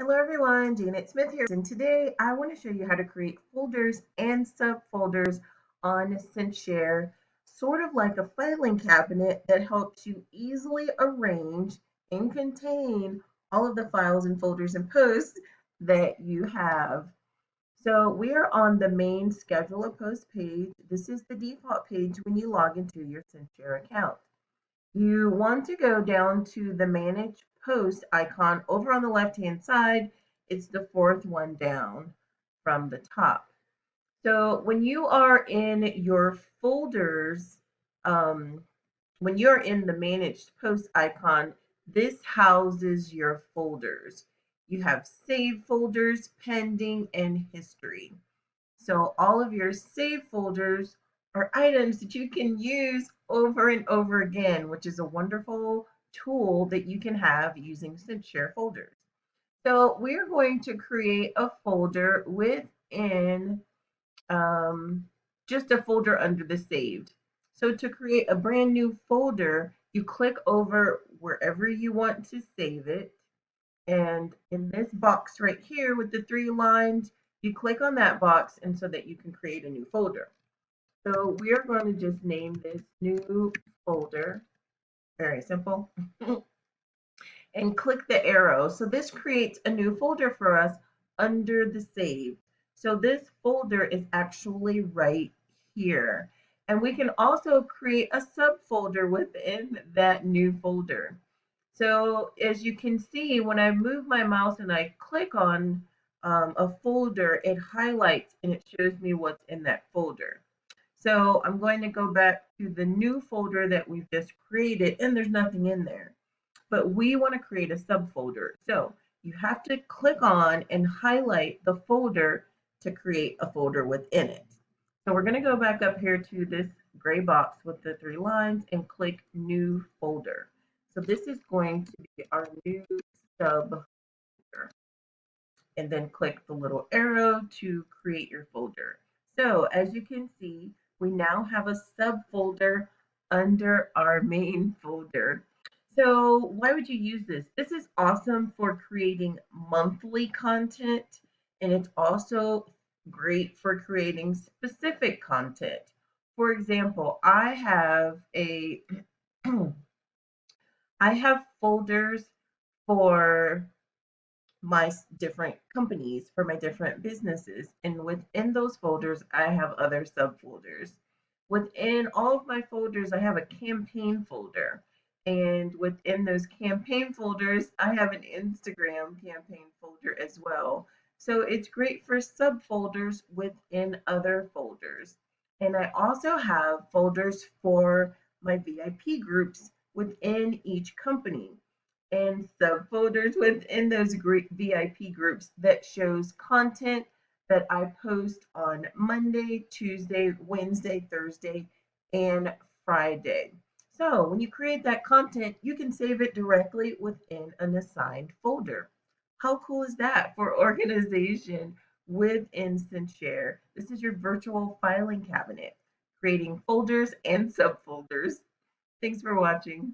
Hello everyone, TalentSmiths here, and today I want to show you how to create folders and subfolders on CinchShare, sort of like a filing cabinet that helps you easily arrange and contain all of the files and folders and posts that you have. So we are on the main Schedule a Post page. This is the default page when you log into your CinchShare account. You want to go down to the Manage Post icon over on the left-hand side. It's the fourth one down from the top. So when you are in your folders, when you're in the Managed Post icon, this houses your folders. You have saved folders, pending, and history. So all of your saved folders are items that you can use over and over again, which is a wonderful tool that you can have using CinchShare folders. So we're going to create a folder within just a folder under the saved. So to create a brand new folder, you click over wherever you want to save it. And in this box right here with the 3 lines, you click on that box and so that you can create a new folder. So we are going to just name this new folder, very simple, and click the arrow. So this creates a new folder for us under the save. So this folder is actually right here. And we can also create a subfolder within that new folder. So as you can see, when I move my mouse and I click on a folder, it highlights and it shows me what's in that folder. So I'm going to go back to the new folder that we've just created, and there's nothing in there. But we want to create a subfolder. So you have to click on and highlight the folder to create a folder within it. So we're going to go back up here to this gray box with the 3 lines and click New Folder. So this is going to be our new subfolder. And then click the little arrow to create your folder. So as you can see, we now have a subfolder under our main folder. So why would you use this? This is awesome for creating monthly content, and it's also great for creating specific content. For example, I have I have folders for my different companies, for my different businesses. And within those folders, I have other subfolders. Within all of my folders, I have a campaign folder. And within those campaign folders, I have an Instagram campaign folder as well. So it's great for subfolders within other folders. And I also have folders for my VIP groups within each company and subfolders within those VIP groups that shows content that I post on Monday, Tuesday, Wednesday, Thursday, and Friday. So when you create that content, you can save it directly within an assigned folder. How cool is that for organization within CinchShare? This is your virtual filing cabinet, creating folders and subfolders. Thanks for watching.